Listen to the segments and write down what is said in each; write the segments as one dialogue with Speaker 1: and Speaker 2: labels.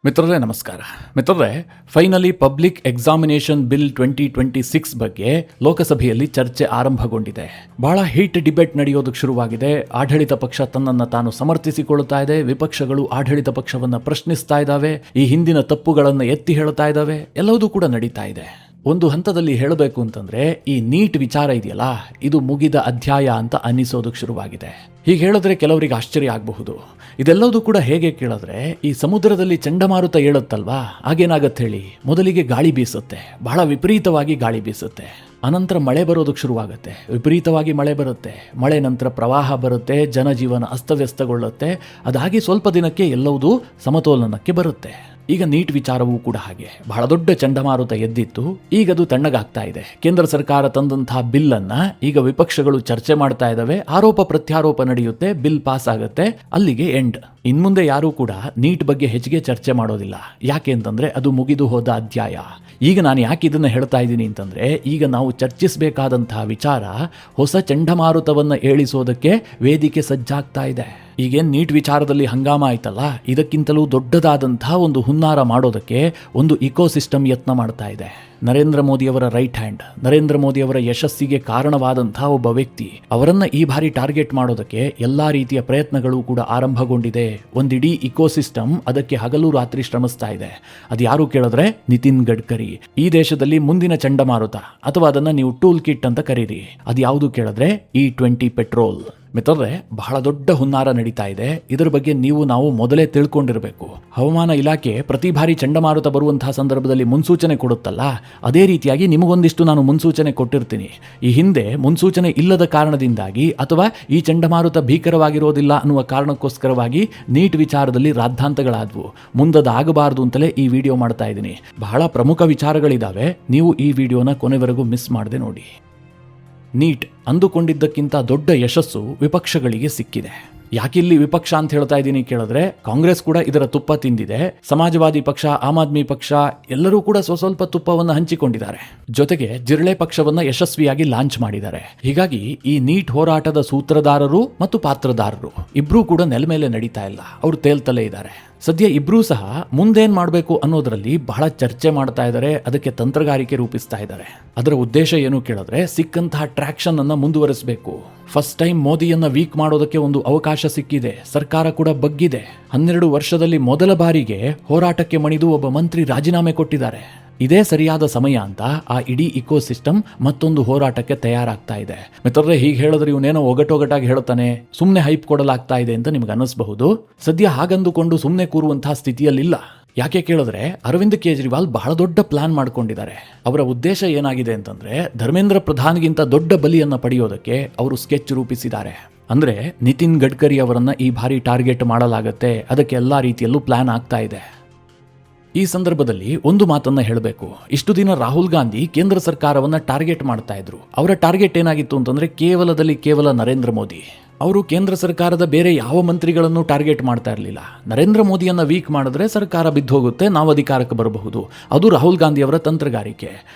Speaker 1: ಮಿತ್ರರೇ ನಮಸ್ಕಾರ. ಮಿತ್ರರೇ, ಫೈನಲಿ ಪಬ್ಲಿಕ್ ಎಕ್ಸಾಮಿನೇಷನ್ ಬಿಲ್ 2026 ಬಗ್ಗೆ ಲೋಕಸಭೆಯಲ್ಲಿ ಚರ್ಚೆ ಆರಂಭಗೊಂಡಿದೆ. ಬಹಳ ಹೀಟ್ ಡಿಬೇಟ್ ನಡೆಯೋದಕ್ಕೆ ಶುರುವಾಗಿದೆ. ಆಡಳಿತ ಪಕ್ಷ ತನ್ನನ್ನು ತಾನು ಸಮರ್ಥಿಸಿಕೊಳ್ಳುತ್ತಾ ಇದೆ, ವಿಪಕ್ಷಗಳು ಆಡಳಿತ ಪಕ್ಷವನ್ನು ಪ್ರಶ್ನಿಸ್ತಾ ಇದ್ದಾವೆ, ಈ ಹಿಂದಿನ ತಪ್ಪುಗಳನ್ನು ಎತ್ತಿ ಹೇಳ್ತಾ ಇದ್ದಾವೆ. ಎಲ್ಲವೂ ಕೂಡ ನಡೀತಾ ಇದೆ. ಒಂದು ಹಂತದಲ್ಲಿ ಹೇಳಬೇಕು ಅಂತಂದ್ರೆ ಈ ನೀಟ್ ವಿಚಾರ ಇದೆಯಲ್ಲ, ಇದು ಮುಗಿದ ಅಧ್ಯಾಯ ಅಂತ ಅನ್ನಿಸೋದಕ್ಕೆ ಶುರುವಾಗಿದೆ. ಹೀಗೆ ಹೇಳಿದ್ರೆ ಕೆಲವರಿಗೆ ಆಶ್ಚರ್ಯ ಆಗಬಹುದು. ಇದೆಲ್ಲವೂ ಕೂಡ ಹೇಗೆ ಕೇಳಿದ್ರೆ, ಈ ಸಮುದ್ರದಲ್ಲಿ ಚಂಡಮಾರುತ ಏಳುತ್ತಲ್ವಾ, ಆಗೇನಾಗತ್ತೆ ಹೇಳಿ, ಮೊದಲಿಗೆ ಗಾಳಿ ಬೀಸುತ್ತೆ, ಬಹಳ ವಿಪರೀತವಾಗಿ ಗಾಳಿ ಬೀಸುತ್ತೆ. ಅನಂತರ ಮಳೆ ಬರೋದಕ್ಕೆ ಶುರುವಾಗುತ್ತೆ, ವಿಪರೀತವಾಗಿ ಮಳೆ ಬರುತ್ತೆ, ಮಳೆ ನಂತರ ಪ್ರವಾಹ ಬರುತ್ತೆ, ಜನಜೀವನ ಅಸ್ತವ್ಯಸ್ತಗೊಳ್ಳುತ್ತೆ. ಅದಾಗಿ ಸ್ವಲ್ಪ ದಿನಕ್ಕೆ ಎಲ್ಲವೂ ಸಮತೋಲನಕ್ಕೆ ಬರುತ್ತೆ. ಈಗ ನೀಟ್ ವಿಚಾರವೂ ಕೂಡ ಹಾಗೆ, ಬಹಳ ದೊಡ್ಡ ಚಂಡಮಾರುತ ಎದ್ದಿತ್ತು, ಈಗದು ತಣ್ಣಗಾಗ್ತಾ ಇದೆ. ಕೇಂದ್ರ ಸರ್ಕಾರ ತಂದಂತಹ ಬಿಲ್ ಅನ್ನ ಈಗ ವಿಪಕ್ಷಗಳು ಚರ್ಚೆ ಮಾಡ್ತಾ ಇದ್ದಾವೆ, ಆರೋಪ ಪ್ರತ್ಯಾರೋಪ ನಡೆಯುತ್ತೆ, ಬಿಲ್ ಪಾಸ್ ಆಗುತ್ತೆ, ಅಲ್ಲಿಗೆ ಎಂಡ್. ಇನ್ಮುಂದೆ ಯಾರೂ ಕೂಡ ನೀಟ್ ಬಗ್ಗೆ ಹೆಚ್ಚಿಗೆ ಚರ್ಚೆ ಮಾಡೋದಿಲ್ಲ. ಯಾಕೆ ಅಂತಂದ್ರೆ ಅದು ಮುಗಿದು ಹೋದ ಅಧ್ಯಾಯ. ಈಗ ನಾನು ಯಾಕೆ ಇದನ್ನ ಹೇಳ್ತಾ ಇದ್ದೀನಿ ಅಂತಂದ್ರೆ, ಈಗ ನಾವು ಚರ್ಚಿಸಬೇಕಾದಂತಹ ವಿಚಾರ ಹೊಸ ಚಂಡಮಾರುತವನ್ನು ಏಳಿಸೋದಕ್ಕೆ ವೇದಿಕೆ ಸಜ್ಜಾಗ್ತಾ ಇದೆ. ಈಗೇನು ನೀಟ್ ವಿಚಾರದಲ್ಲಿ ಹಂಗಾಮ ಆಯ್ತಲ್ಲ, ಇದಕ್ಕಿಂತಲೂ ದೊಡ್ಡದಾದಂತಹ ಒಂದು ಹುನ್ನಾರ ಮಾಡೋದಕ್ಕೆ ಒಂದು ಇಕೋಸಿಸ್ಟಮ್ ಯತ್ನ ಮಾಡ್ತಾ ಇದೆ. ನರೇಂದ್ರ ಮೋದಿಯವರ ರೈಟ್ ಹ್ಯಾಂಡ್, ನರೇಂದ್ರ ಮೋದಿಯವರ ಯಶಸ್ಸಿಗೆ ಕಾರಣವಾದಂತಹ ಒಬ್ಬ ವ್ಯಕ್ತಿ, ಅವರನ್ನ ಈ ಬಾರಿ ಟಾರ್ಗೆಟ್ ಮಾಡೋದಕ್ಕೆ ಎಲ್ಲಾ ರೀತಿಯ ಪ್ರಯತ್ನಗಳು ಕೂಡ ಆರಂಭಗೊಂಡಿದೆ. ಒಂದಿಡೀ ಇಕೋಸಿಸ್ಟಮ್ ಅದಕ್ಕೆ ಹಗಲು ರಾತ್ರಿ ಶ್ರಮಿಸ್ತಾ ಇದೆ. ಅದು ಯಾರು ಕೇಳಿದ್ರೆ ನಿತಿನ್ ಗಡ್ಕರಿ. ಈ ದೇಶದಲ್ಲಿ ಮುಂದಿನ ಚಂಡಮಾರುತ, ಅಥವಾ ಅದನ್ನ ನೀವು ಟೂಲ್ ಕಿಟ್ ಅಂತ ಕರೀರಿ, ಅದು ಯಾವುದು ಕೇಳಿದ್ರೆ E20 ಪೆಟ್ರೋಲ್. ಮಿತ್ರರೇ, ಬಹಳ ದೊಡ್ಡ ಹುನ್ನಾರ ನಡೀತಾ ಇದೆ. ಇದರ ಬಗ್ಗೆ ನಾವು ಮೊದಲೇ ತಿಳ್ಕೊಂಡಿರಬೇಕು. ಹವಾಮಾನ ಇಲಾಖೆ ಪ್ರತಿ ಬಾರಿ ಚಂಡಮಾರುತ ಬರುವಂತಹ ಸಂದರ್ಭದಲ್ಲಿ ಮುನ್ಸೂಚನೆ ಕೊಡುತ್ತಲ್ಲ, ಅದೇ ರೀತಿಯಾಗಿ ನಿಮಗೊಂದಿಷ್ಟು ನಾನು ಮುನ್ಸೂಚನೆ ಕೊಟ್ಟಿರ್ತೀನಿ. ಈ ಹಿಂದೆ ಮುನ್ಸೂಚನೆ ಇಲ್ಲದ ಕಾರಣದಿಂದಾಗಿ, ಅಥವಾ ಈ ಚಂಡಮಾರುತ ಭೀಕರವಾಗಿರೋದಿಲ್ಲ ಅನ್ನುವ ಕಾರಣಕ್ಕೋಸ್ಕರವಾಗಿ ನೀಟ್ ವಿಚಾರದಲ್ಲಿ ರಾದ್ಧಾಂತಗಳಾದವು. ಮುಂದದಾಗಬಾರದು ಅಂತಲೇ ಈ ವಿಡಿಯೋ ಮಾಡ್ತಾ ಇದ್ದೀನಿ. ಬಹಳ ಪ್ರಮುಖ ವಿಚಾರಗಳಿದ್ದಾವೆ, ನೀವು ಈ ವಿಡಿಯೋನ ಕೊನೆವರೆಗೂ ಮಿಸ್ ಮಾಡದೆ ನೋಡಿ. ನೀಟ್ ಅಂದುಕೊಂಡಿದ್ದಕ್ಕಿಂತ ದೊಡ್ಡ ಯಶಸ್ಸು ವಿಪಕ್ಷಗಳಿಗೆ ಸಿಕ್ಕಿದೆ. ಯಾಕಿಲ್ಲಿ ವಿಪಕ್ಷ ಅಂತ ಹೇಳ್ತಾ ಇದ್ದೀನಿ ಕೇಳಿದ್ರೆ, ಕಾಂಗ್ರೆಸ್ ಕೂಡ ಇದರ ತುಪ್ಪ ತಿಂದಿದೆ, ಸಮಾಜವಾದಿ ಪಕ್ಷ, ಆಮ್ ಆದ್ಮಿ ಪಕ್ಷ ಎಲ್ಲರೂ ಕೂಡ ಸ್ವಲ್ಪ ತುಪ್ಪವನ್ನು ಹಂಚಿಕೊಂಡಿದ್ದಾರೆ. ಜೊತೆಗೆ ಜಿರಳೆ ಪಕ್ಷವನ್ನ ಯಶಸ್ವಿಯಾಗಿ ಲಾಂಚ್ ಮಾಡಿದ್ದಾರೆ. ಹೀಗಾಗಿ ಈ ನೀಟ್ ಹೋರಾಟದ ಸೂತ್ರಧಾರರು ಮತ್ತು ಪಾತ್ರಧಾರರು ಇಬ್ರೂ ಕೂಡ ನೆಲ ಮೇಲೆ ನಡೀತಾ ಇಲ್ಲ, ಅವರು ತೇಲ್ತಲೇ ಇದ್ದಾರೆ. ಸದ್ಯ ಇಬ್ರೂ ಸಹ ಮುಂದೇನ್ ಮಾಡಬೇಕು ಅನ್ನೋದ್ರಲ್ಲಿ ಬಹಳ ಚರ್ಚೆ ಮಾಡ್ತಾ ಇದ್ದಾರೆ, ಅದಕ್ಕೆ ತಂತ್ರಗಾರಿಕೆ ರೂಪಿಸ್ತಾ ಇದ್ದಾರೆ. ಅದರ ಉದ್ದೇಶ ಏನು ಕೇಳಿದ್ರೆ, ಸಿಕ್ಕಂತಹ ಟ್ರಾಕ್ಷನ್ ಅನ್ನ ಮುಂದುವರಿಸಬೇಕು. ಫಸ್ಟ್ ಟೈಮ್ ಮೋದಿಯನ್ನ ವೀಕ್ ಮಾಡೋದಕ್ಕೆ ಒಂದು ಅವಕಾಶ ಸಿಕ್ಕಿದೆ, ಸರ್ಕಾರ ಕೂಡ ಬಗ್ಗಿದೆ. 12 ವರ್ಷದಲ್ಲಿ ಮೊದಲ ಬಾರಿಗೆ ಹೋರಾಟಕ್ಕೆ ಮಣಿದು ಒಬ್ಬ ಮಂತ್ರಿ ರಾಜೀನಾಮೆ ಕೊಟ್ಟಿದ್ದಾರೆ. ಇದೇ ಸರಿಯಾದ ಸಮಯ ಅಂತ ಆ ಇಡೀ ಇಕೋಸಿಸ್ಟಮ್ ಮತ್ತೊಂದು ಹೋರಾಟಕ್ಕೆ ತಯಾರಾಗ್ತಾ ಇದೆ. ಮಿತ್ರರೇ, ಹೀಗೆ ಹೇಳಿದ್ರೆ ಇವನೇನೋ ಒಗಟೊಗಟಾಗಿ ಹೇಳ್ತಾನೆ, ಸುಮ್ಮನೆ ಹೈಪ್ ಕೊಡಲಾಗ್ತಾ ಇದೆ ಅಂತ ನಿಮ್ಗೆ ಅನ್ನಿಸಬಹುದು. ಸದ್ಯ ಹಾಗಂದುಕೊಂಡು ಸುಮ್ಮನೆ ಕೂರುವಂತಹ ಸ್ಥಿತಿಯಲ್ಲಿಲ್ಲ. ಯಾಕೆ ಕೇಳಿದ್ರೆ, ಅರವಿಂದ್ ಕೇಜ್ರಿವಾಲ್ ಬಹಳ ದೊಡ್ಡ ಪ್ಲಾನ್ ಮಾಡ್ಕೊಂಡಿದ್ದಾರೆ. ಅವರ ಉದ್ದೇಶ ಏನಾಗಿದೆ ಅಂತಂದ್ರೆ, ಧರ್ಮೇಂದ್ರ ಪ್ರಧಾನ್ಗಿಂತ ದೊಡ್ಡ ಬಲಿಯನ್ನ ಪಡೆಯೋದಕ್ಕೆ ಅವರು ಸ್ಕೆಚ್ ರೂಪಿಸಿದ್ದಾರೆ. ಅಂದ್ರೆ ನಿತಿನ್ ಗಡ್ಕರಿ ಅವರನ್ನ ಈ ಬಾರಿ ಟಾರ್ಗೆಟ್ ಮಾಡಲಾಗತ್ತೆ, ಅದಕ್ಕೆ ಎಲ್ಲಾ ರೀತಿಯಲ್ಲೂ ಪ್ಲಾನ್ ಆಗ್ತಾ ಇದೆ. ಈ ಸಂದರ್ಭದಲ್ಲಿ ಒಂದು ಮಾತನ್ನ ಹೇಳಬೇಕು. ಇಷ್ಟು ದಿನ ರಾಹುಲ್ ಗಾಂಧಿ ಕೇಂದ್ರ ಸರ್ಕಾರವನ್ನ ಟಾರ್ಗೆಟ್ ಮಾಡ್ತಾ ಇದ್ರು. ಅವರ ಟಾರ್ಗೆಟ್ ಏನಾಗಿತ್ತು ಅಂತಂದ್ರೆ, ಕೇವಲ ನರೇಂದ್ರ ಮೋದಿ. ಅವರು ಕೇಂದ್ರ ಸರ್ಕಾರದ ಬೇರೆ ಯಾವ ಮಂತ್ರಿಗಳನ್ನು ಟಾರ್ಗೆಟ್ ಮಾಡ್ತಾ ಇರಲಿಲ್ಲ. ನರೇಂದ್ರ ಮೋದಿಯನ್ನ ವೀಕ್ ಮಾಡಿದ್ರೆ ಸರ್ಕಾರ ಬಿದ್ದು ಹೋಗುತ್ತೆ, ನಾವು ಅಧಿಕಾರಕ್ಕೆ ಬರಬಹುದು. ಅದು ರಾಹುಲ್ ಗಾಂಧಿ ಅವರ ತಂತ್ರಗಾರಿಕೆ.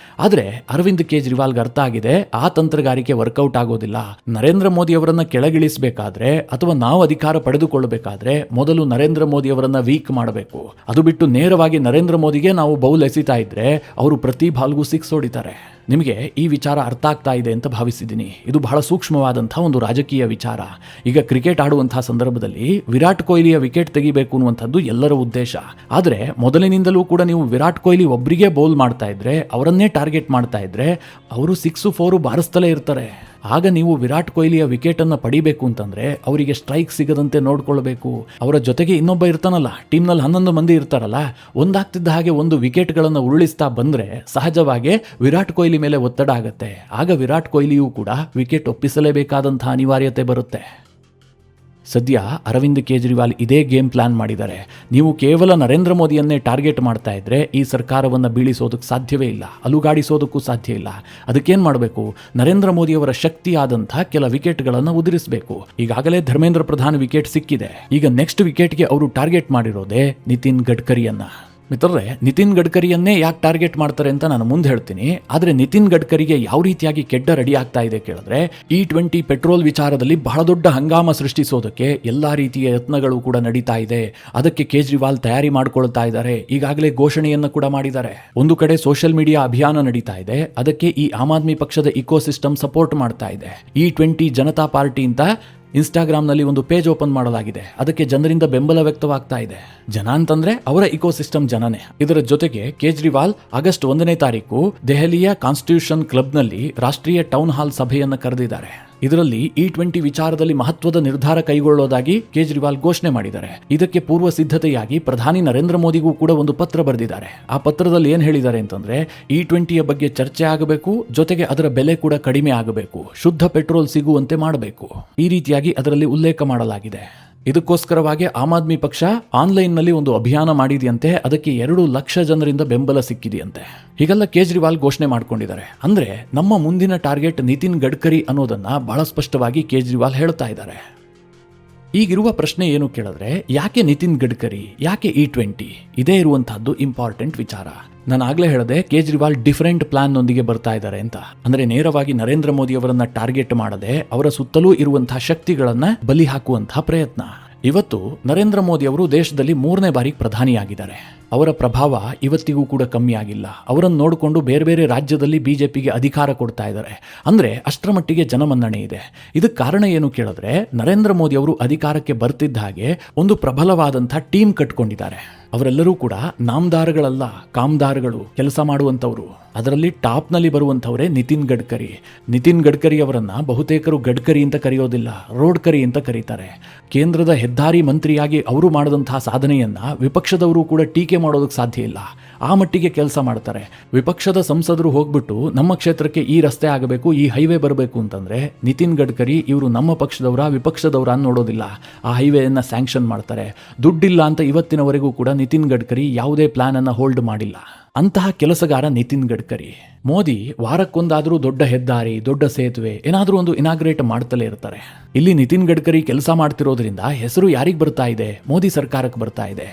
Speaker 1: ಆದ್ರೆ ಅರವಿಂದ್ ಕೇಜ್ರಿವಾಲ್ಗೆ ಅರ್ಥ ಆಗಿದೆ, ಆ ತಂತ್ರಗಾರಿಕೆ ವರ್ಕೌಟ್ ಆಗೋದಿಲ್ಲ. ನರೇಂದ್ರ ಮೋದಿ ಅವರನ್ನ ಕೆಳಗಿಳಿಸಬೇಕಾದ್ರೆ, ಅಥವಾ ನಾವು ಅಧಿಕಾರ ಪಡೆದುಕೊಳ್ಳಬೇಕಾದ್ರೆ ಮೊದಲು ನರೇಂದ್ರ ಮೋದಿ ಅವರನ್ನ ವೀಕ್ ಮಾಡಬೇಕು. ಅದು ಬಿಟ್ಟು ನೇರವಾಗಿ ನರೇಂದ್ರ ಮೋದಿಗೆ ನಾವು ಬೌಲ್ ಎಸಿತಾ ಇದ್ರೆ ಅವರು ಪ್ರತಿ ಬಾಲ್ಗೂ 6 ಹೊಡಿತಾರೆ. ನಿಮಗೆ ಈ ವಿಚಾರ ಅರ್ಥ ಆಗ್ತಾ ಇದೆ ಅಂತ ಭಾವಿಸಿದ್ದೀನಿ. ಇದು ಬಹಳ ಸೂಕ್ಷ್ಮವಾದಂತಹ ಒಂದು ರಾಜಕೀಯ ವಿಚಾರ. ಈಗ ಕ್ರಿಕೆಟ್ ಆಡುವಂತಹ ಸಂದರ್ಭದಲ್ಲಿ ವಿರಾಟ್ ಕೊಹ್ಲಿಯ ವಿಕೆಟ್ ತೆಗಿಬೇಕು ಅನ್ನುವಂಥದ್ದು ಎಲ್ಲರ ಉದ್ದೇಶ. ಆದರೆ ಮೊದಲಿನಿಂದಲೂ ಕೂಡ ನೀವು ವಿರಾಟ್ ಕೊಹ್ಲಿ ಒಬ್ಬರಿಗೆ ಬೌಲ್ ಮಾಡ್ತಾ ಇದ್ರೆ, ಅವರನ್ನೇ ಟಾರ್ಗೆಟ್ ಮಾಡ್ತಾ ಇದ್ರೆ, ಅವರು 6, 4 ಬಾರಿಸ್ತಲೇ ಇರ್ತಾರೆ. ಆಗ ನೀವು ವಿರಾಟ್ ಕೊಹ್ಲಿಯ ವಿಕೆಟ್ ಅನ್ನ ಪಡಿಬೇಕು ಅಂತಂದ್ರೆ ಅವರಿಗೆ ಸ್ಟ್ರೈಕ್ ಸಿಗದಂತೆ ನೋಡ್ಕೊಳ್ಬೇಕು. ಅವರ ಜೊತೆಗೆ ಇನ್ನೊಬ್ಬ ಇರ್ತಾನಲ್ಲ, ಟೀಮ್ನಲ್ಲಿ 11 ಮಂದಿ ಇರ್ತಾರಲ್ಲ, ಒಂದಾಗ್ತಿದ್ದ ಹಾಗೆ ಒಂದು ವಿಕೆಟ್ಗಳನ್ನು ಉರುಳಿಸ್ತಾ ಬಂದ್ರೆ ಸಹಜವಾಗಿ ವಿರಾಟ್ ಕೊಹ್ಲಿ ಮೇಲೆ ಒತ್ತಡ ಆಗತ್ತೆ. ಆಗ ವಿರಾಟ್ ಕೊಹ್ಲಿಯೂ ಕೂಡ ವಿಕೆಟ್ ಒಪ್ಪಿಸಲೇಬೇಕಾದಂತಹ ಅನಿವಾರ್ಯತೆ ಬರುತ್ತೆ. ಸದ್ಯ ಅರವಿಂದ್ ಕೇಜ್ರಿವಾಲ್ ಇದೇ ಗೇಮ್ ಪ್ಲಾನ್ ಮಾಡಿದ್ದಾರೆ. ನೀವು ಕೇವಲ ನರೇಂದ್ರ ಮೋದಿಯನ್ನೇ ಟಾರ್ಗೆಟ್ ಮಾಡ್ತಾ ಇದ್ರೆ ಈ ಸರ್ಕಾರವನ್ನು ಬೀಳಿಸೋದಕ್ಕೆ ಸಾಧ್ಯವೇ ಇಲ್ಲ, ಅಲುಗಾಡಿಸೋದಕ್ಕೂ ಸಾಧ್ಯ ಇಲ್ಲ. ಅದಕ್ಕೇನು ಮಾಡಬೇಕು, ನರೇಂದ್ರ ಮೋದಿಯವರ ಶಕ್ತಿಯಾದಂತಹ ಕೆಲ ವಿಕೆಟ್ಗಳನ್ನು ಉದುರಿಸಬೇಕು. ಈಗಾಗಲೇ ಧರ್ಮೇಂದ್ರ ಪ್ರಧಾನ್ ವಿಕೆಟ್ ಸಿಕ್ಕಿದೆ. ಈಗ ನೆಕ್ಸ್ಟ್ ವಿಕೆಟ್ಗೆ ಅವರು ಟಾರ್ಗೆಟ್ ಮಾಡಿರೋದೇ ನಿತಿನ್ ಗಡ್ಕರಿಯನ್ನ. ಮಿತ್ರರೇ, ನಿತಿನ್ ಗಡ್ಕರಿಯನ್ನೇ ಯಾಕೆ ಟಾರ್ಗೆಟ್ ಮಾಡ್ತಾರೆ ಅಂತ ನಾನು ಮುಂದೆ ಹೇಳ್ತೀನಿ. ಆದರೆ ನಿತಿನ್ ಗಡ್ಕರಿಗೆ ಯಾವ ರೀತಿಯಾಗಿ ಕೆಡ್ಡ ರೆಡಿ ಆಗ್ತಾ ಇದೆ ಕೇಳಿದ್ರೆ, E20 ಪೆಟ್ರೋಲ್ ವಿಚಾರದಲ್ಲಿ ಬಹಳ ದೊಡ್ಡ ಹಂಗಾಮ ಸೃಷ್ಟಿಸೋದಕ್ಕೆ ಎಲ್ಲಾ ರೀತಿಯ ಯತ್ನಗಳು ಕೂಡ ನಡೀತಾ ಇದೆ. ಅದಕ್ಕೆ ಕೇಜ್ರಿವಾಲ್ ತಯಾರಿ ಮಾಡ್ಕೊಳ್ತಾ ಇದ್ದಾರೆ. ಈಗಾಗಲೇ ಘೋಷಣೆಯನ್ನು ಕೂಡ ಮಾಡಿದ್ದಾರೆ. ಒಂದು ಕಡೆ ಸೋಷಿಯಲ್ ಮೀಡಿಯಾ ಅಭಿಯಾನ ನಡೀತಾ ಇದೆ, ಅದಕ್ಕೆ ಈ ಆಮ್ ಆದ್ಮಿ ಪಕ್ಷದ ಇಕೋಸಿಸ್ಟಮ್ ಸಪೋರ್ಟ್ ಮಾಡ್ತಾ ಇದೆ. E20 ಜನತಾ ಪಾರ್ಟಿ ಅಂತ ಇನ್ಸ್ಟಾಗ್ರಾಮ್ನಲ್ಲಿ ಒಂದು ಪೇಜ್ ಓಪನ್ ಮಾಡಲಾಗಿದೆ. ಅದಕ್ಕೆ ಜನರಿಂದ ಬೆಂಬಲ ವ್ಯಕ್ತವಾಗ್ತಾ ಇದೆ. ಜನ ಅಂತಂದ್ರೆ ಅವರ ಇಕೋಸಿಸ್ಟಮ್ ಜನನೇ. ಇದರ ಜೊತೆಗೆ ಕೇಜ್ರಿವಾಲ್ ಆಗಸ್ಟ್ 1ನೇ ತಾರೀಕು ದೆಹಲಿಯ ಕಾನ್ಸ್ಟಿಟ್ಯೂಷನ್ ಕ್ಲಬ್ನಲ್ಲಿ ರಾಷ್ಟ್ರೀಯ ಟೌನ್ ಹಾಲ್ ಸಭೆಯನ್ನು ಕರೆದಿದ್ದಾರೆ. ಇದರಲ್ಲಿ E20 ವಿಚಾರದಲ್ಲಿ ಮಹತ್ವದ ನಿರ್ಧಾರ ಕೈಗೊಳ್ಳೋದಾಗಿ ಕೇಜ್ರಿವಾಲ್ ಘೋಷಣೆ ಮಾಡಿದ್ದಾರೆ. ಇದಕ್ಕೆ ಪೂರ್ವ ಸಿದ್ಧತೆಯಾಗಿ ಪ್ರಧಾನಿ ನರೇಂದ್ರ ಮೋದಿಗೂ ಕೂಡ ಒಂದು ಪತ್ರ ಬರೆದಿದ್ದಾರೆ. ಆ ಪತ್ರದಲ್ಲಿ ಏನ್ ಹೇಳಿದ್ದಾರೆ ಅಂತಂದ್ರೆ, E20ಯ ಬಗ್ಗೆ ಚರ್ಚೆ ಆಗಬೇಕು, ಜೊತೆಗೆ ಅದರ ಬೆಲೆ ಕೂಡ ಕಡಿಮೆ ಆಗಬೇಕು, ಶುದ್ಧ ಪೆಟ್ರೋಲ್ ಸಿಗುವಂತೆ ಮಾಡಬೇಕು, ಈ ರೀತಿಯಾಗಿ ಅದರಲ್ಲಿ ಉಲ್ಲೇಖ ಮಾಡಲಾಗಿದೆ. ಇದಕ್ಕೋಸ್ಕರವಾಗಿ ಆಮ್ ಆದ್ಮಿ ಪಕ್ಷ ಆನ್ಲೈನ್ನಲ್ಲಿ ಒಂದು ಅಭಿಯಾನ ಮಾಡಿದೆಯಂತೆ. ಅದಕ್ಕೆ 2 ಲಕ್ಷ ಜನರಿಂದ ಬೆಂಬಲ ಸಿಕ್ಕಿದೆಯಂತೆ. ಹೀಗೆಲ್ಲ ಕೇಜ್ರಿವಾಲ್ ಘೋಷಣೆ ಮಾಡ್ಕೊಂಡಿದ್ದಾರೆ. ಅಂದ್ರೆ ನಮ್ಮ ಮುಂದಿನ ಟಾರ್ಗೆಟ್ ನಿತಿನ್ ಗಡ್ಕರಿ ಅನ್ನೋದನ್ನ ಬಹಳ ಸ್ಪಷ್ಟವಾಗಿ ಕೇಜ್ರಿವಾಲ್ ಹೇಳ್ತಾ ಇದ್ದಾರೆ. ಈಗಿರುವ ಪ್ರಶ್ನೆ ಏನು ಕೇಳಿದ್ರೆ, ಯಾಕೆ ನಿತಿನ್ ಗಡ್ಕರಿ, ಯಾಕೆ E20? ಇದೇ ಇರುವಂತಹದ್ದು ಇಂಪಾರ್ಟೆಂಟ್ ವಿಚಾರ. ನಾನು ಆಗ್ಲೇ ಹೇಳಿದೆ, ಕೇಜ್ರಿವಾಲ್ ಡಿಫರೆಂಟ್ ಪ್ಲಾನ್ ನೊಂದಿಗೆ ಬರ್ತಾ ಇದ್ದಾರೆ ಅಂತ. ಅಂದ್ರೆ ನೇರವಾಗಿ ನರೇಂದ್ರ ಮೋದಿ ಅವರನ್ನ ಟಾರ್ಗೆಟ್ ಮಾಡದೆ ಅವರ ಸುತ್ತಲೂ ಇರುವಂತಹ ಶಕ್ತಿಗಳನ್ನ ಬಲಿ ಹಾಕುವಂತಹ ಪ್ರಯತ್ನ. ಇವತ್ತು ನರೇಂದ್ರ ಮೋದಿ ಅವರು ದೇಶದಲ್ಲಿ 3ನೇ ಬಾರಿಗೆ ಪ್ರಧಾನಿಯಾಗಿದ್ದಾರೆ. ಅವರ ಪ್ರಭಾವ ಇವತ್ತಿಗೂ ಕೂಡ ಕಮ್ಮಿ ಆಗಿಲ್ಲ. ಅವರನ್ನು ನೋಡಿಕೊಂಡು ಬೇರೆ ಬೇರೆ ರಾಜ್ಯದಲ್ಲಿ ಬಿಜೆಪಿಗೆ ಅಧಿಕಾರ ಕೊಡ್ತಾ ಇದ್ದಾರೆ. ಅಂದ್ರೆ ಅಷ್ಟರ ಮಟ್ಟಿಗೆ ಜನಮನ್ನಣೆ ಇದೆ. ಇದಕ್ಕೆ ಕಾರಣ ಏನು ಕೇಳಿದ್ರೆ, ನರೇಂದ್ರ ಮೋದಿ ಅವರು ಅಧಿಕಾರಕ್ಕೆ ಬರ್ತಿದ್ದ ಹಾಗೆ ಒಂದು ಪ್ರಬಲವಾದಂತಹ ಟೀಮ್ ಕಟ್ಕೊಂಡಿದ್ದಾರೆ. ಅವರೆಲ್ಲರೂ ಕೂಡ ನಾಮದಾರಗಳಲ್ಲ, ಕಾಮದಾರಗಳು, ಕೆಲಸ ಮಾಡುವಂಥವ್ರು. ಅದರಲ್ಲಿ ಟಾಪ್ನಲ್ಲಿ ಬರುವಂಥವರೇ ನಿತಿನ್ ಗಡ್ಕರಿ. ನಿತಿನ್ ಗಡ್ಕರಿ ಅವರನ್ನ ಬಹುತೇಕರು ಗಡ್ಕರಿ ಅಂತ ಕರೆಯೋದಿಲ್ಲ, ರೋಡ್ಕರಿ ಅಂತ ಕರೀತಾರೆ. ಕೇಂದ್ರದ ಹೆದ್ದಾರಿ ಮಂತ್ರಿಯಾಗಿ ಅವರು ಮಾಡಿದಂತಹ ಸಾಧನೆಯನ್ನ ವಿಪಕ್ಷದವರು ಕೂಡ ಟೀಕೆ ಮಾಡೋದಕ್ಕೆ ಸಾಧ್ಯ ಇಲ್ಲ. ಆ ಮಟ್ಟಿಗೆ ಕೆಲಸ ಮಾಡ್ತಾರೆ. ವಿಪಕ್ಷದ ಸಂಸದರು ಹೋಗ್ಬಿಟ್ಟು ನಮ್ಮ ಕ್ಷೇತ್ರಕ್ಕೆ ಈ ರಸ್ತೆ ಆಗಬೇಕು, ಈ ಹೈವೇ ಬರಬೇಕು ಅಂತಂದ್ರೆ ನಿತಿನ್ ಗಡ್ಕರಿ ಇವರು ನಮ್ಮ ಪಕ್ಷದವರ ವಿಪಕ್ಷದವರ ನೋಡೋದಿಲ್ಲ. ಆ ಹೈವೇಯನ್ನು ಸ್ಯಾಂಕ್ಷನ್ ಮಾಡ್ತಾರೆ. ದುಡ್ಡಿಲ್ಲ ಅಂತ ಇವತ್ತಿನವರೆಗೂ ಕೂಡ ನಿತಿನ್ ಗಡ್ಕರಿ ಯಾವುದೇ ಪ್ಲಾನ್ ಅನ್ನ ಹೋಲ್ಡ್ ಮಾಡಿಲ್ಲ. ಅಂತಹ ಕೆಲಸಗಾರ ನಿತಿನ್ ಗಡ್ಕರಿ. ಮೋದಿ ವಾರಕ್ಕೊಂದಾದ್ರೂ ದೊಡ್ಡ ಹೆದ್ದಾರಿ, ದೊಡ್ಡ ಸೇತುವೆ ಏನಾದ್ರೂ ಒಂದು ಇನಾಗ್ರೇಟ್ ಮಾಡ್ತಲೇ ಇರ್ತಾರೆ. ಇಲ್ಲಿ ನಿತಿನ್ ಗಡ್ಕರಿ ಕೆಲಸ ಮಾಡ್ತಿರೋದ್ರಿಂದ ಹೆಸರು ಯಾರಿಗೆ ಬರ್ತಾ ಇದೆ? ಮೋದಿ ಸರ್ಕಾರಕ್ಕೆ ಬರ್ತಾ ಇದೆ.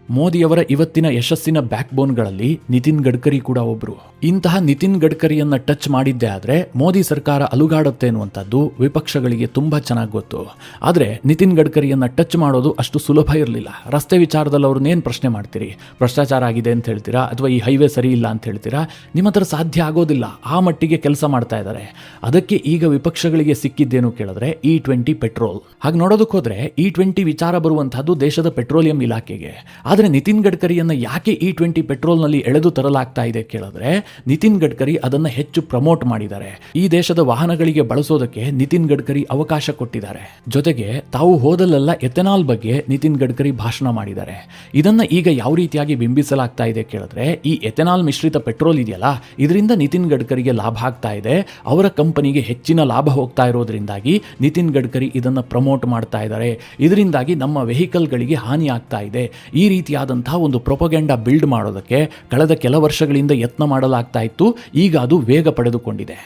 Speaker 1: ಮೋದಿಯವರ ಇವತ್ತಿನ ಯಶಸ್ಸಿನ ಬ್ಯಾಕ್ ಬೋನ್ಗಳಲ್ಲಿ ನಿತಿನ್ ಗಡ್ಕರಿ ಕೂಡ ಒಬ್ರು. ಇಂತಹ ನಿತಿನ್ ಗಡ್ಕರಿಯನ್ನ ಟಚ್ ಮಾಡಿದ್ದೇ ಆದ್ರೆ ಮೋದಿ ಸರ್ಕಾರ ಅಲುಗಾಡುತ್ತೆ ಅನ್ನುವಂಥದ್ದು ವಿಪಕ್ಷಗಳಿಗೆ ತುಂಬಾ ಚೆನ್ನಾಗಿ ಗೊತ್ತು. ಆದ್ರೆ ನಿತಿನ್ ಗಡ್ಕರಿಯನ್ನ ಟಚ್ ಮಾಡೋದು ಅಷ್ಟು ಸುಲಭ ಇರಲಿಲ್ಲ. ರಸ್ತೆ ವಿಚಾರದಲ್ಲಿ ಅವ್ರನ್ನೇನು ಪ್ರಶ್ನೆ ಮಾಡ್ತೀರಿ? ಭ್ರಷ್ಟಾಚಾರ ಆಗಿದೆ ಅಂತ ಹೇಳ್ತೀರಾ, ಅಥವಾ ಈ ಹೈವೇ ಸರಿ ಇಲ್ಲ ಅಂತ ಹೇಳ್ತೀರಾ? ನಿಮ್ಮ ಹತ್ರ ಸಾಧ್ಯ ಆಗೋದಿಲ್ಲ. ಆ ಮಟ್ಟಿಗೆ ಕೆಲಸ ಮಾಡ್ತಾ ಇದ್ದಾರೆ. ಅದಕ್ಕೆ ಈಗ ವಿಪಕ್ಷಗಳಿಗೆ ಸಿಕ್ಕಿದ್ದೇನು ಕೇಳಿದ್ರೆ E20 ಪೆಟ್ರೋಲ್. ಹಾಗೆ ನೋಡೋದಕ್ಕೆ ಹೋದ್ರೆ E20 ವಿಚಾರ ಬರುವಂತಹದ್ದು ದೇಶದ ಪೆಟ್ರೋಲಿಯಂ ಇಲಾಖೆಗೆ. ಆದರೆ ನಿತಿನ್ ಗಡ್ಕರಿಯನ್ನ ಯಾಕೆ E20 ಪೆಟ್ರೋಲ್ನಲ್ಲಿ ಎಳೆದು ತರಲಾಗ್ತಾ ಇದೆ ಕೇಳಿದ್ರೆ, ನಿತಿನ್ ಗಡ್ಕರಿ ಅದನ್ನ ಹೆಚ್ಚು ಪ್ರಮೋಟ್ ಮಾಡಿದ್ದಾರೆ. ಈ ದೇಶದ ವಾಹನಗಳಿಗೆ ಬಳಸೋದಕ್ಕೆ ನಿತಿನ್ ಗಡ್ಕರಿ ಅವಕಾಶ ಕೊಟ್ಟಿದ್ದಾರೆ. ಜೊತೆಗೆ ತಾವು ಹೋದಲ್ಲೆಲ್ಲ ಎಥೆನಾಲ್ ಬಗ್ಗೆ ನಿತಿನ್ ಗಡ್ಕರಿ ಭಾಷಣ ಮಾಡಿದ್ದಾರೆ. ಇದನ್ನ ಈಗ ಯಾವ ರೀತಿಯಾಗಿ ಬಿಂಬಿಸಲಾಗ್ತಾ ಇದೆ ಕೇಳಿದ್ರೆ, ಈ ಎಥೆನಾಲ್ ಮಿಶ್ರಿತ ಪೆಟ್ರೋಲ್ ಇದೆಯಲ್ಲ, ಇದರಿಂದ ನಿತಿನ್ ಗಡ್ಕರಿಗೆ ಲಾಭ ಆಗ್ತಾ ಇದೆ. ಅವರ ಕಂಪನಿಗೆ ಹೆಚ್ಚಿನ ಲಾಭ ಹೋಗ್ತಾ ಇರೋದ್ರಿಂದಾಗಿ ನಿತಿನ್ ಗಡ್ಕರಿ ಇದನ್ನ ಪ್ರಮೋಟ್ ಮಾಡ್ತಾ ಇದ್ದಾರೆ. ಇದರಿಂದಾಗಿ ನಮ್ಮ ವೆಹಿಕಲ್ಗಳಿಗೆ ಹಾನಿ ಆಗ್ತಾ ಇದೆ. ಈ ರೀತಿಯಾದಂತಹ ಒಂದು ಪ್ರೊಪಗೆಂಡಾ ಬಿಲ್ಡ್ ಮಾಡೋದಕ್ಕೆ ಕಳೆದ ಕೆಲ ವರ್ಷಗಳಿಂದ ಯತ್ನ ಮಾಡಲಾಗ್ತಾ ಇತ್ತು. ಈಗ ಅದು ವೇಗ ಪಡೆದುಕೊಂಡಿದೆ.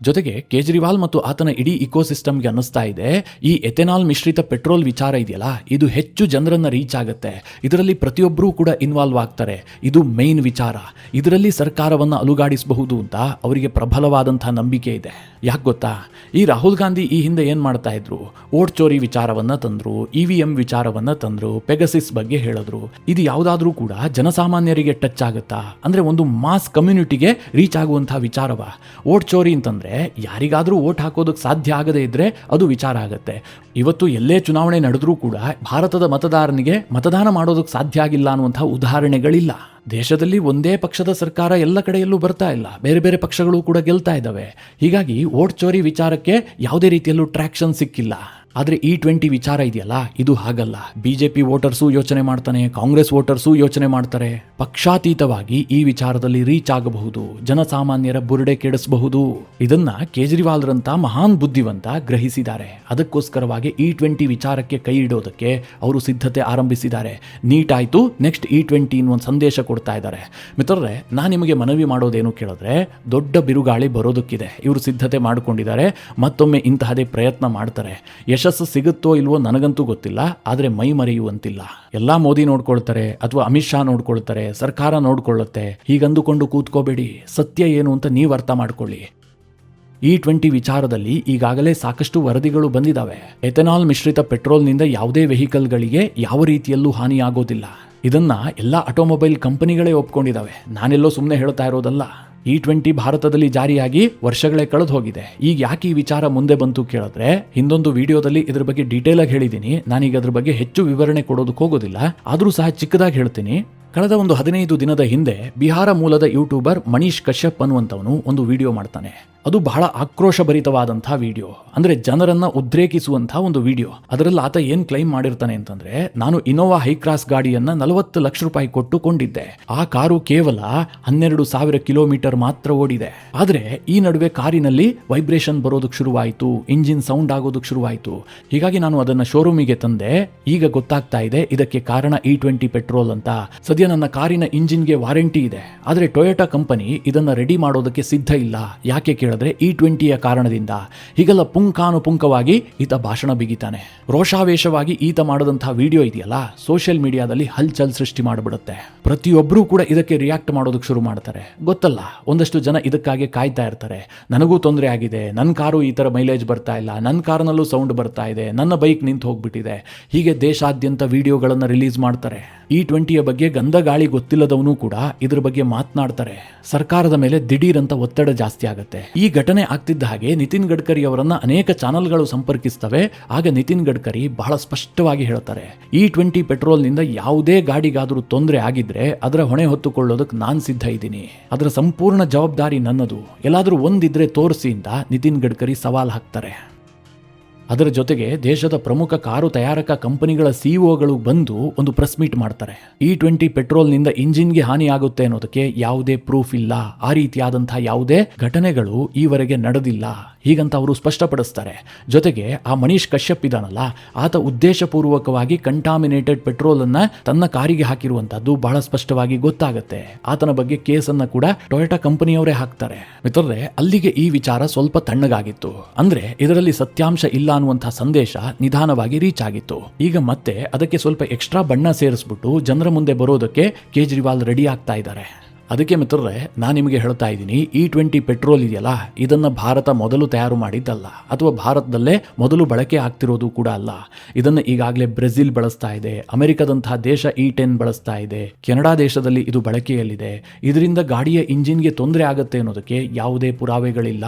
Speaker 1: ಜೊತೆಗೆ ಕೇಜ್ರಿವಾಲ್ ಮತ್ತು ಆತನ ಇಡೀ ಇಕೋಸಿಸ್ಟಮ್ಗೆ ಅನ್ನಿಸ್ತಾ ಇದೆ, ಈ ಎಥೆನಾಲ್ ಮಿಶ್ರಿತ ಪೆಟ್ರೋಲ್ ವಿಚಾರ ಇದೆಯಲ್ಲ, ಇದು ಹೆಚ್ಚು ಜನರನ್ನ ರೀಚ್ ಆಗುತ್ತೆ. ಇದರಲ್ಲಿ ಪ್ರತಿಯೊಬ್ಬರೂ ಕೂಡ ಇನ್ವಾಲ್ವ್ ಆಗ್ತಾರೆ. ಇದು ಮೇನ್ ವಿಚಾರ. ಇದರಲ್ಲಿ ಸರ್ಕಾರವನ್ನು ಅಲುಗಾಡಿಸಬಹುದು ಅಂತ ಅವರಿಗೆ ಪ್ರಬಲವಾದಂತಹ ನಂಬಿಕೆ ಇದೆ. ಯಾಕೆ ಗೊತ್ತಾ? ಈ ರಾಹುಲ್ ಗಾಂಧಿ ಈ ಹಿಂದೆ ಏನ್ ಮಾಡ್ತಾ ಇದ್ರು? ವೋಟ್ ಚೋರಿ ವಿಚಾರವನ್ನ ತಂದ್ರು, EVM ವಿಚಾರವನ್ನ ತಂದ್ರು, ಪೆಗಸಿಸ್ ಬಗ್ಗೆ ಹೇಳಿದ್ರು. ಇದು ಯಾವುದಾದ್ರೂ ಕೂಡ ಜನಸಾಮಾನ್ಯರಿಗೆ ಟಚ್ ಆಗುತ್ತಾ? ಅಂದ್ರೆ ಒಂದು ಮಾಸ್ ಕಮ್ಯುನಿಟಿಗೆ ರೀಚ್ ಆಗುವಂತಹ ವಿಚಾರವ? ವೋಟ್ ಚೋರಿ ಅಂತಂದ್ರೆ ಯಾರಿಗಾದ್ರೂ ವೋಟ್ ಹಾಕೋದಕ್ಕೆ ಸಾಧ್ಯ ಆಗದೇ ಇದ್ರೆ ಅದು ವಿಚಾರ ಆಗತ್ತೆ. ಇವತ್ತು ಎಲ್ಲೇ ಚುನಾವಣೆ ನಡೆದ್ರೂ ಕೂಡ ಭಾರತದ ಮತದಾರನಿಗೆ ಮತದಾನ ಮಾಡೋದಕ್ಕೆ ಸಾಧ್ಯ ಆಗಿಲ್ಲ ಅನ್ನುವಂತಹ ಉದಾಹರಣೆಗಳಿಲ್ಲ. ದೇಶದಲ್ಲಿ ಒಂದೇ ಪಕ್ಷದ ಸರ್ಕಾರ ಎಲ್ಲ ಕಡೆಯಲ್ಲೂ ಬರ್ತಾ ಇಲ್ಲ. ಬೇರೆ ಬೇರೆ ಪಕ್ಷಗಳು ಕೂಡ ಗೆಲ್ತಾ ಇದ್ದಾವೆ. ಹೀಗಾಗಿ ವೋಟ್ ಚೋರಿ ವಿಚಾರಕ್ಕೆ ಯಾವುದೇ ರೀತಿಯಲ್ಲೂ ಟ್ರ್ಯಾಕ್ಷನ್ ಸಿಕ್ಕಿಲ್ಲ. ಆದರೆ E20 ವಿಚಾರ ಇದೆಯಲ್ಲ, ಇದು ಹಾಗಲ್ಲ. ಬಿಜೆಪಿ ವೋಟರ್ಸು ಯೋಚನೆ ಮಾಡ್ತಾನೆ, ಕಾಂಗ್ರೆಸ್ ವೋಟರ್ಸು ಯೋಚನೆ ಮಾಡ್ತಾರೆ. ಪಕ್ಷಾತೀತವಾಗಿ ಈ ವಿಚಾರದಲ್ಲಿ ರೀಚ್ ಆಗಬಹುದು, ಜನಸಾಮಾನ್ಯರ ಬುರುಡೆ ಕೆಡಿಸಬಹುದು. ಇದನ್ನ ಕೇಜ್ರಿವಾಲ್ರಂತ ಮಹಾನ್ ಬುದ್ಧಿವಂತ ಗ್ರಹಿಸಿದ್ದಾರೆ. ಅದಕ್ಕೋಸ್ಕರವಾಗಿ E20 ವಿಚಾರಕ್ಕೆ ಕೈ ಇಡೋದಕ್ಕೆ ಅವರು ಸಿದ್ಧತೆ ಆರಂಭಿಸಿದ್ದಾರೆ. ನೀಟ್ ಆಯ್ತು, ನೆಕ್ಸ್ಟ್ E20 ಒಂದು ಸಂದೇಶ ಕೊಡ್ತಾ ಇದ್ದಾರೆ. ಮಿತ್ರರೇ, ನಾನು ನಿಮಗೆ ಮನವಿ ಮಾಡೋದೇನು ಕೇಳಿದ್ರೆ, ದೊಡ್ಡ ಬಿರುಗಾಳಿ ಬರೋದಕ್ಕಿದೆ. ಇವರು ಸಿದ್ಧತೆ ಮಾಡಿಕೊಂಡಿದ್ದಾರೆ. ಮತ್ತೊಮ್ಮೆ ಇಂತಹದೇ ಪ್ರಯತ್ನ ಮಾಡ್ತಾರೆ. ಯಶಸ್ಸು ಸಿಗುತ್ತೋ ಇಲ್ವೋ ನನಗಂತೂ ಗೊತ್ತಿಲ್ಲ, ಆದರೆ ಮೈ ಮರೆಯುವಂತಿಲ್ಲ. ಎಲ್ಲಾ ಮೋದಿ ನೋಡ್ಕೊಳ್ತಾರೆ ಅಥವಾ ಅಮಿತ್ ಶಾ ನೋಡ್ಕೊಳ್ತಾರೆ, ಸರ್ಕಾರ ನೋಡ್ಕೊಳ್ಳುತ್ತೆ ಹೀಗಂದುಕೊಂಡು ಕೂತ್ಕೋಬೇಡಿ. ಸತ್ಯ ಏನು ಅಂತ ನೀವು ಅರ್ಥ ಮಾಡ್ಕೊಳ್ಳಿ. E20 ವಿಚಾರದಲ್ಲಿ ಈಗಾಗಲೇ ಸಾಕಷ್ಟು ವರದಿಗಳು ಬಂದಿದ್ದಾವೆ. ಎಥೆನಾಲ್ ಮಿಶ್ರಿತ ಪೆಟ್ರೋಲ್ನಿಂದ ಯಾವುದೇ ವೆಹಿಕಲ್ಗಳಿಗೆ ಯಾವ ರೀತಿಯಲ್ಲೂ ಹಾನಿಯಾಗೋದಿಲ್ಲ. ಇದನ್ನ ಎಲ್ಲ ಆಟೋಮೊಬೈಲ್ ಕಂಪನಿಗಳೇ ಒಪ್ಕೊಂಡಿದ್ದಾವೆ. ನಾನೆಲ್ಲೋ ಸುಮ್ಮನೆ ಹೇಳ್ತಾ ಇರೋದಲ್ಲ. E20 ಭಾರತದಲ್ಲಿ ಜಾರಿಯಾಗಿ ವರ್ಷಗಳೇ ಕಳೆದು ಹೋಗಿದೆ. ಈಗ ಯಾಕೆ ಈ ವಿಚಾರ ಮುಂದೆ ಬಂತು ಕೇಳಿದ್ರೆ, ಹಿಂದೊಂದು ವಿಡಿಯೋದಲ್ಲಿ ಇದ್ರ ಬಗ್ಗೆ ಡೀಟೇಲ್ ಆಗಿ ಹೇಳಿದ್ದೀನಿ. ನಾನೀಗ ಅದ್ರ ಬಗ್ಗೆ ಹೆಚ್ಚು ವಿವರಣೆ ಕೊಡೋದಕ್ಕೆ ಹೋಗೋದಿಲ್ಲ, ಆದರೂ ಸಹ ಚಿಕ್ಕದಾಗಿ ಹೇಳ್ತೀನಿ. ಕಳೆದ ಒಂದು 15 ದಿನದ ಹಿಂದೆ ಬಿಹಾರ ಮೂಲದ ಯೂಟ್ಯೂಬರ್ ಮನೀಶ್ ಕಶ್ಯಪ್ ಅನ್ನುವಂಥವನು ಒಂದು ವಿಡಿಯೋ ಮಾಡ್ತಾನೆ. ಅದು ಬಹಳ ಆಕ್ರೋಶಭರಿತವಾದಂತಹ ವಿಡಿಯೋ, ಅಂದ್ರೆ ಜನರನ್ನ ಉದ್ರೇಕಿಸುವಂತಹ ಒಂದು ವಿಡಿಯೋ. ಅದರಲ್ಲಿ ಆತ ಏನ್ ಕ್ಲೈಮ್ ಮಾಡಿರ್ತಾನೆ ಅಂತಂದ್ರೆ, ನಾನು ಇನೋವಾ ಹೈಕ್ರಾಸ್ ಗಾಡಿಯನ್ನ 40 ಲಕ್ಷ ರೂಪಾಯಿ ಕೊಟ್ಟು ಕೊಂಡಿದ್ದೆ. ಆ ಕಾರು ಕೇವಲ 12,000 ಕಿಲೋಮೀಟರ್ ಮಾತ್ರ ಓಡಿದೆ. ಆದ್ರೆ ಈ ನಡುವೆ ಕಾರಿನಲ್ಲಿ ವೈಬ್ರೇಷನ್ ಬರೋದಕ್ಕೆ ಶುರುವಾಯಿತು, ಇಂಜಿನ್ ಸೌಂಡ್ ಆಗೋದಕ್ಕೆ ಶುರುವಾಯಿತು. ಹೀಗಾಗಿ ನಾನು ಅದನ್ನ ಶೋರೂಮಿಗೆ ತಂದೆ. ಈಗ ಗೊತ್ತಾಗ್ತಾ ಇದೆ ಇದಕ್ಕೆ ಕಾರಣ E20 ಪೆಟ್ರೋಲ್ ಅಂತ. ಸದ್ಯ ನನ್ನ ಕಾರಿನ ಇಂಜಿನ್ಗೆ ವಾರಂಟಿ ಇದೆ, ಆದ್ರೆ ಟೊಯೋಟಾ ಕಂಪನಿ ಇದನ್ನ ರೆಡಿ ಮಾಡೋದಕ್ಕೆ ಸಿದ್ಧ ಇಲ್ಲ. ಯಾಕೆ ಕೇಳಿದ್ರೆ E20ಯ ಕಾರಣದಿಂದ. ಹೀಗೆಲ್ಲ ಪುಂಖಾನುಪುಂಖವಾಗಿ ಈತ ಭಾಷಣ ಬಿಗಿತಾನೆ. ರೋಷಾವೇಶವಾಗಿ ಈತ ಮಾಡದಂತಹ ವಿಡಿಯೋ ಇದೆಯಲ್ಲ, ಸೋಷಿಯಲ್ ಮೀಡಿಯಾದಲ್ಲಿ ಹಲ್ಚಲ್ ಸೃಷ್ಟಿ ಮಾಡಿಬಿಡುತ್ತೆ. ಪ್ರತಿಯೊಬ್ಬರೂ ಕೂಡ ಇದಕ್ಕೆ ರಿಯಾಕ್ಟ್ ಮಾಡೋದಕ್ಕೆ ಶುರು ಮಾಡ್ತಾರೆ. ಗೊತ್ತಲ್ಲ, ಒಂದಷ್ಟು ಜನ ಇದಕ್ಕಾಗಿ ಕಾಯ್ತಾ ಇರ್ತಾರೆ. ನನಗೂ ತೊಂದರೆ ಆಗಿದೆ, ನನ್ನ ಕಾರು ಈ ತರ ಮೈಲೇಜ್ ಬರ್ತಾ ಇಲ್ಲ, ನನ್ನ ಕಾರ್ನಲ್ಲೂ ಸೌಂಡ್ ಬರ್ತಾ ಇದೆ, ನನ್ನ ಬೈಕ್ ನಿಂತು ಹೋಗ್ಬಿಟ್ಟಿದೆ. ಹೀಗೆ ದೇಶಾದ್ಯಂತ ವಿಡಿಯೋಗಳನ್ನು ರಿಲೀಸ್ ಮಾಡ್ತಾರೆ. E20ಯ ಬಗ್ಗೆ ಗಂಧ ಗಾಳಿ ಗೊತ್ತಿಲ್ಲದವನು ಕೂಡ ಇದ್ರ ಬಗ್ಗೆ ಮಾತನಾಡ್ತಾರೆ. ಸರ್ಕಾರದ ಮೇಲೆ ದಿಢೀರ್ ಅಂತ ಒತ್ತಡ ಜಾಸ್ತಿ ಆಗುತ್ತೆ. ಈ ಘಟನೆ ಆಗ್ತಿದ್ದ ಹಾಗೆ ನಿತಿನ್ ಗಡ್ಕರಿ ಅವರನ್ನ ಅನೇಕ ಚಾನೆಲ್ಗಳು ಸಂಪರ್ಕಿಸ್ತವೆ. ಆಗ ನಿತಿನ್ ಗಡ್ಕರಿ ಬಹಳ ಸ್ಪಷ್ಟವಾಗಿ ಹೇಳ್ತಾರೆ, E20 ಪೆಟ್ರೋಲ್ನಿಂದ ಯಾವುದೇ ಗಾಡಿಗಾದರೂ ತೊಂದರೆ ಆಗಿದ್ರೆ ಅದರ ಹೊಣೆ ಹೊತ್ತುಕೊಳ್ಳೋದಕ್ಕೆ ನಾನು ಸಿದ್ಧ ಇದ್ದೀನಿ. ಅದರ ಸಂಪೂರ್ಣ ಜವಾಬ್ದಾರಿ ನನ್ನದು. ಎಲ್ಲಾದರೂ ಒಂದಿದ್ರೆ ತೋರಿಸಿ ಅಂತ ನಿತಿನ್ ಗಡ್ಕರಿ ಸವಾಲ್ ಹಾಕ್ತಾರೆ. ಅದರ ಜೊತೆಗೆ ದೇಶದ ಪ್ರಮುಖ ಕಾರು ತಯಾರಕ ಕಂಪನಿಗಳ ಸಿಇಒಗಳು ಬಂದು ಒಂದು ಪ್ರೆಸ್ ಮೀಟ್ ಮಾಡ್ತಾರೆ. E20 ಪೆಟ್ರೋಲ್ನಿಂದ ಇಂಜಿನ್ಗೆ ಹಾನಿಯಾಗುತ್ತೆ ಅನ್ನೋದಕ್ಕೆ ಯಾವುದೇ ಪ್ರೂಫ್ ಇಲ್ಲ, ಆ ರೀತಿಯಾದಂತಹ ಯಾವುದೇ ಘಟನೆಗಳು ಈವರೆಗೆ ನಡೆದಿಲ್ಲ ಹೀಗಂತ ಅವರು ಸ್ಪಷ್ಟಪಡಿಸ್ತಾರೆ. ಜೊತೆಗೆ ಆ ಮನೀಶ್ ಕಶ್ಯಪ್ ಇದಾನಲ್ಲ, ಆತ ಉದ್ದೇಶಪೂರ್ವಕವಾಗಿ ಕಂಟಾಮಿನೇಟೆಡ್ ಪೆಟ್ರೋಲ್ ಅನ್ನ ತನ್ನ ಕಾರಿಗೆ ಹಾಕಿರುವಂತದ್ದು ಬಹಳ ಸ್ಪಷ್ಟವಾಗಿ ಗೊತ್ತಾಗುತ್ತೆ. ಆತನ ಬಗ್ಗೆ ಕೇಸನ್ನ ಕೂಡ ಟೊಯೋಟಾ ಕಂಪನಿಯವರೇ ಹಾಕ್ತಾರೆ. ಮಿತ್ರರೇ, ಅಲ್ಲಿಗೆ ಈ ವಿಚಾರ ಸ್ವಲ್ಪ ತಣ್ಣಗಾಗಿತ್ತು. ಅಂದ್ರೆ ಇದರಲ್ಲಿ ಸತ್ಯಾಂಶ ಇಲ್ಲ ಅನ್ನುವಂತಹ ಸಂದೇಶ ನಿಧಾನವಾಗಿ ರೀಚ್ ಆಗಿತ್ತು. ಈಗ ಮತ್ತೆ ಅದಕ್ಕೆ ಸ್ವಲ್ಪ ಎಕ್ಸ್ಟ್ರಾ ಬಣ್ಣ ಸೇರಿಸ್ಬಿಟ್ಟು ಜನರ ಮುಂದೆ ಬರೋದಕ್ಕೆ ಕೇಜ್ರಿವಾಲ್ ರೆಡಿ ಆಗ್ತಾ ಇದ್ದಾರೆ. ಅದಕ್ಕೆ ಮಿತ್ರರೇ, ನಾನು ನಿಮಗೆ ಹೇಳ್ತಾ ಇದ್ದೀನಿ, E20 ಪೆಟ್ರೋಲ್ ಇದೆಯಲ್ಲ, ಇದನ್ನ ಭಾರತ ಮೊದಲು ತಯಾರು ಮಾಡಿದ್ದಲ್ಲ, ಅಥವಾ ಭಾರತದಲ್ಲೇ ಮೊದಲು ಬಳಕೆ ಆಗ್ತಿರೋದು ಕೂಡ ಅಲ್ಲ. ಇದನ್ನ ಈಗಾಗಲೇ ಬ್ರೆಜಿಲ್ ಬಳಸ್ತಾ ಇದೆ, ಅಮೆರಿಕದಂತಹ ದೇಶ E10 ಬಳಸ್ತಾ ಇದೆ, ಕೆನಡಾ ದೇಶದಲ್ಲಿ ಇದು ಬಳಕೆಯಲ್ಲಿದೆ. ಇದರಿಂದ ಗಾಡಿಯ ಇಂಜಿನ್ಗೆ ತೊಂದರೆ ಆಗುತ್ತೆ ಅನ್ನೋದಕ್ಕೆ ಯಾವುದೇ ಪುರಾವೆಗಳಿಲ್ಲ.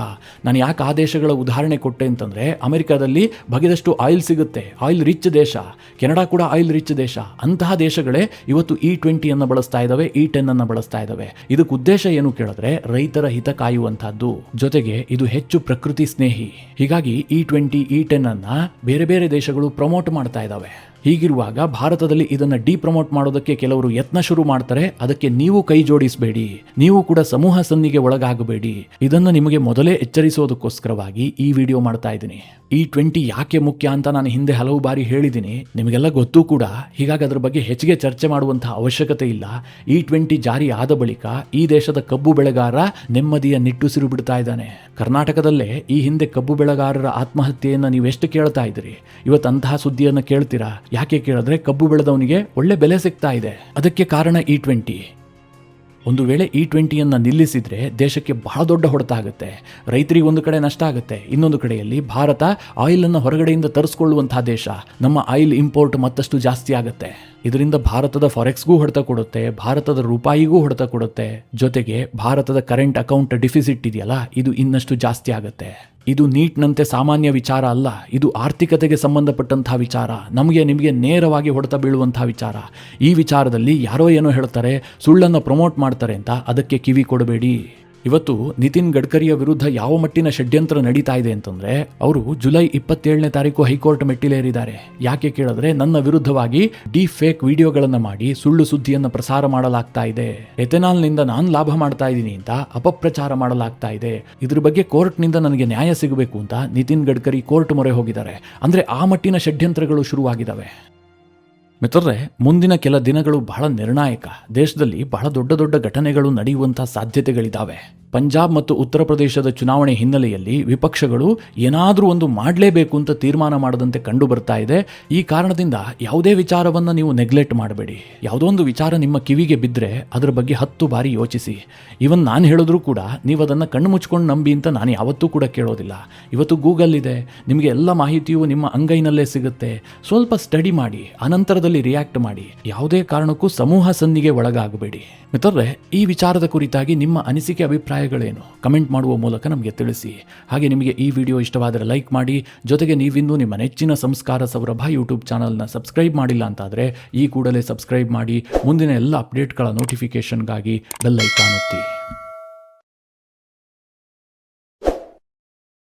Speaker 1: ನಾನು ಯಾಕೆ ಆ ದೇಶಗಳ ಉದಾಹರಣೆ ಕೊಟ್ಟೆ ಅಂತಂದ್ರೆ, ಅಮೆರಿಕದಲ್ಲಿ ಬಗೆದಷ್ಟು ಆಯಿಲ್ ಸಿಗುತ್ತೆ, ಆಯಿಲ್ ರಿಚ್ ದೇಶ. ಕೆನಡಾ ಕೂಡ ಆಯಿಲ್ ರಿಚ್ ದೇಶ. ಅಂತಹ ದೇಶಗಳೇ ಇವತ್ತು E20 ಅನ್ನು ಬಳಸ್ತಾ ಇದ್ದಾವೆ, E10 ಅನ್ನು ಬಳಸ್ತಾ ಇದ್ದಾವೆ. ಇದಕ್ಕೆ ಉದ್ದೇಶ ಏನು ಕೇಳಿದ್ರೆ, ರೈತರ ಹಿತ ಕಾಯುವಂತಹದ್ದು. ಜೊತೆಗೆ ಇದು ಹೆಚ್ಚು ಪ್ರಕೃತಿ ಸ್ನೇಹಿ. ಹೀಗಾಗಿ E20, E10 ಅನ್ನ ಬೇರೆ ಬೇರೆ ದೇಶಗಳು ಪ್ರಮೋಟ್ ಮಾಡ್ತಾ ಇದ್ದಾವೆ. ಹೀಗಿರುವಾಗ ಭಾರತದಲ್ಲಿ ಇದನ್ನ ಡಿಪ್ರಮೋಟ್ ಮಾಡೋದಕ್ಕೆ ಕೆಲವರು ಯತ್ನ ಶುರು ಮಾಡ್ತಾರೆ. ಅದಕ್ಕೆ ನೀವು ಕೈ ಜೋಡಿಸಬೇಡಿ, ನೀವು ಕೂಡ ಸಮೂಹ ಸನ್ನಿಗೆ ಒಳಗಾಗಬೇಡಿ. ಇದನ್ನು ನಿಮಗೆ ಮೊದಲೇ ಎಚ್ಚರಿಸೋದಕ್ಕೋಸ್ಕರವಾಗಿ ಈ ವಿಡಿಯೋ ಮಾಡ್ತಾ ಇದ್ದೀನಿ. E20 ಯಾಕೆ ಮುಖ್ಯ ಅಂತ ನಾನು ಹಿಂದೆ ಹಲವು ಬಾರಿ ಹೇಳಿದ್ದೀನಿ, ನಿಮಗೆಲ್ಲ ಗೊತ್ತೂ ಕೂಡ. ಹೀಗಾಗಿ ಅದರ ಬಗ್ಗೆ ಹೆಚ್ಚಿಗೆ ಚರ್ಚೆ ಮಾಡುವಂತಹ ಅವಶ್ಯಕತೆ ಇಲ್ಲ. E20 ಜಾರಿ ಆದ ಬಳಿಕ ಈ ದೇಶದ ಕಬ್ಬು ಬೆಳೆಗಾರ ನೆಮ್ಮದಿಯ ನಿಟ್ಟುಸಿರು ಬಿಡ್ತಾ ಇದ್ದಾನೆ. ಕರ್ನಾಟಕದಲ್ಲೇ ಈ ಹಿಂದೆ ಕಬ್ಬು ಬೆಳೆಗಾರರ ಆತ್ಮಹತ್ಯೆಯನ್ನು ನೀವೆಷ್ಟು ಕೇಳ್ತಾ ಇದ್ದೀರಿ, ಇವತ್ತು ಅಂತಹ ಸುದ್ದಿಯನ್ನು ಕೇಳ್ತೀರಾ? ಯಾಕೆ ಕೇಳಿದ್ರೆ, ಕಬ್ಬು ಬೆಳೆದವನಿಗೆ ಒಳ್ಳೆ ಬೆಲೆ ಸಿಗ್ತಾ ಇದೆ. ಅದಕ್ಕೆ ಕಾರಣ E20. ಒಂದು ವೇಳೆ E20 ನಿಲ್ಲಿಸಿದ್ರೆ ದೇಶಕ್ಕೆ ಬಹಳ ದೊಡ್ಡ ಹೊಡೆತ ಆಗುತ್ತೆ. ರೈತರಿಗೆ ಒಂದು ಕಡೆ ನಷ್ಟ ಆಗುತ್ತೆ, ಇನ್ನೊಂದು ಕಡೆಯಲ್ಲಿ ಭಾರತ ಆಯಿಲ್ ಅನ್ನು ಹೊರಗಡೆಯಿಂದ ತರಿಸ್ಕೊಳ್ಳುವಂತಹ ದೇಶ. ನಮ್ಮ ಆಯಿಲ್ ಇಂಪೋರ್ಟ್ ಮತ್ತಷ್ಟು ಜಾಸ್ತಿ ಆಗುತ್ತೆ. ಇದರಿಂದ ಭಾರತದ ಫಾರೆಕ್ಸ್ಗೂ ಹೊಡೆತ ಕೊಡುತ್ತೆ, ಭಾರತದ ರೂಪಾಯಿಗೂ ಹೊಡೆತ ಕೊಡುತ್ತೆ. ಜೊತೆಗೆ ಭಾರತದ ಕರೆಂಟ್ ಅಕೌಂಟ್ ಡಿಫಿಸಿಟ್ ಇದೆಯಲ್ಲ, ಇದು ಇನ್ನಷ್ಟು ಜಾಸ್ತಿ ಆಗುತ್ತೆ. ಇದು ನೀಟ್ನಂತೆ ಸಾಮಾನ್ಯ ವಿಚಾರ ಅಲ್ಲ, ಇದು ಆರ್ಥಿಕತೆಗೆ ಸಂಬಂಧಪಟ್ಟಂತಹ ವಿಚಾರ. ನಮಗೆ ನಿಮಗೆ ನೇರವಾಗಿ ಹೊಡೆತ ಬೀಳುವಂತಹ ವಿಚಾರ. ಈ ವಿಚಾರದಲ್ಲಿ ಯಾರೋ ಏನೋ ಹೇಳ್ತಾರೆ, ಸುಳ್ಳನ್ನು ಪ್ರಮೋಟ್ ಮಾಡ್ತಾರೆ ಅಂತ ಅದಕ್ಕೆ ಕಿವಿ ಕೊಡಬೇಡಿ. ಇವತ್ತು ನಿತಿನ್ ಗಡ್ಕರಿಯ ವಿರುದ್ಧ ಯಾವ ಮಟ್ಟಿನ ಷಡ್ಯಂತ್ರ ನಡೀತಾ ಇದೆ ಅಂತಂದ್ರೆ, ಅವರು ಜುಲೈ 27ನೇ ತಾರೀಕು ಹೈಕೋರ್ಟ್ ಮೆಟ್ಟಿಲೇರಿದ್ದಾರೆ. ಯಾಕೆ ಕೇಳಿದ್ರೆ, ನನ್ನ ವಿರುದ್ಧವಾಗಿ ಡೀಪ್ ಫೇಕ್ ವಿಡಿಯೋಗಳನ್ನು ಮಾಡಿ ಸುಳ್ಳು ಸುದ್ದಿಯನ್ನು ಪ್ರಸಾರ ಮಾಡಲಾಗ್ತಾ ಇದೆ. ಎಥೆನಾಲ್ನಿಂದ ನಾನು ಲಾಭ ಮಾಡ್ತಾ ಇದ್ದೀನಿ ಅಂತ ಅಪಪ್ರಚಾರ ಮಾಡಲಾಗ್ತಾ ಇದೆ. ಇದ್ರ ಬಗ್ಗೆ ಕೋರ್ಟ್ನಿಂದ ನನಗೆ ನ್ಯಾಯ ಸಿಗಬೇಕು ಅಂತ ನಿತಿನ್ ಗಡ್ಕರಿ ಕೋರ್ಟ್ ಮೊರೆ ಹೋಗಿದ್ದಾರೆ. ಅಂದ್ರೆ ಆ ಮಟ್ಟಿನ ಷಡ್ಯಂತ್ರಗಳು ಶುರುವಾಗಿದ್ದಾವೆ. ಮಿತ್ರರೇ, ಮುಂದಿನ ಕೆಲ ದಿನಗಳು ಬಹಳ ನಿರ್ಣಾಯಕ. ದೇಶದಲ್ಲಿ ಬಹಳ ದೊಡ್ಡ ದೊಡ್ಡ ಘಟನೆಗಳು ನಡೆಯುವಂತಹ ಸಾಧ್ಯತೆಗಳಿದ್ದಾವೆ. ಪಂಜಾಬ್ ಮತ್ತು ಉತ್ತರ ಪ್ರದೇಶದ ಚುನಾವಣೆ ಹಿನ್ನೆಲೆಯಲ್ಲಿ ವಿಪಕ್ಷಗಳು ಏನಾದರೂ ಒಂದು ಮಾಡಲೇಬೇಕು ಅಂತ ತೀರ್ಮಾನ ಮಾಡದಂತೆ ಕಂಡು ಬರ್ತಾ ಇದೆ. ಈ ಕಾರಣದಿಂದ ಯಾವುದೇ ವಿಚಾರವನ್ನು ನೀವು ನೆಗ್ಲೆಕ್ಟ್ ಮಾಡಬೇಡಿ. ಯಾವುದೋ ಒಂದು ವಿಚಾರ ನಿಮ್ಮ ಕಿವಿಗೆ ಬಿದ್ದರೆ ಅದರ ಬಗ್ಗೆ 10 ಬಾರಿ ಯೋಚಿಸಿ. ಇವನ್ ನಾನು ಹೇಳಿದ್ರೂ ಕೂಡ ನೀವು ಅದನ್ನು ಕಣ್ಣು ಮುಚ್ಕೊಂಡು ನಂಬಿ ಅಂತ ನಾನು ಯಾವತ್ತೂ ಕೂಡ ಕೇಳೋದಿಲ್ಲ. ಇವತ್ತು ಗೂಗಲ್ ಇದೆ, ನಿಮಗೆ ಎಲ್ಲ ಮಾಹಿತಿಯು ನಿಮ್ಮ ಅಂಗೈನಲ್ಲೇ ಸಿಗುತ್ತೆ. ಸ್ವಲ್ಪ ಸ್ಟಡಿ ಮಾಡಿ, ಅನಂತರದಲ್ಲಿ ರಿಯಾಕ್ಟ್ ಮಾಡಿ. ಯಾವುದೇ ಕಾರಣಕ್ಕೂ ಸಮೂಹ ಸನ್ನಿಗೆ ಒಳಗಾಗಬೇಡಿ. ಮಿತ್ರರೇ, ಈ ವಿಚಾರದ ಕುರಿತಾಗಿ ನಿಮ್ಮ ಅನಿಸಿಕೆ ಅಭಿಪ್ರಾಯಗಳೇನು ಕಮೆಂಟ್ ಮಾಡುವ ಮೂಲಕ ನಮಗೆ ತಿಳಿಸಿ. ಹಾಗೆ ನಿಮಗೆ ಈ ವಿಡಿಯೋ ಇಷ್ಟವಾದರೆ ಲೈಕ್ ಮಾಡಿ. ಜೊತೆಗೆ ನೀವಿನ್ನೂ ನಿಮ್ಮ ನೆಚ್ಚಿನ ಸಂಸ್ಕಾರ ಸೌರಭ ಯೂಟ್ಯೂಬ್ ಚಾನಲ್ನ ಸಬ್ಸ್ಕ್ರೈಬ್ ಮಾಡಿಲ್ಲ ಅಂತಾದರೆ ಈ ಕೂಡಲೇ ಸಬ್ಸ್ಕ್ರೈಬ್ ಮಾಡಿ. ಮುಂದಿನ ಎಲ್ಲ ಅಪ್ಡೇಟ್ಗಳ ನೋಟಿಫಿಕೇಷನ್ಗಾಗಿ ಬೆಲ್ ಐಕಾನ್ ಒತ್ತಿ.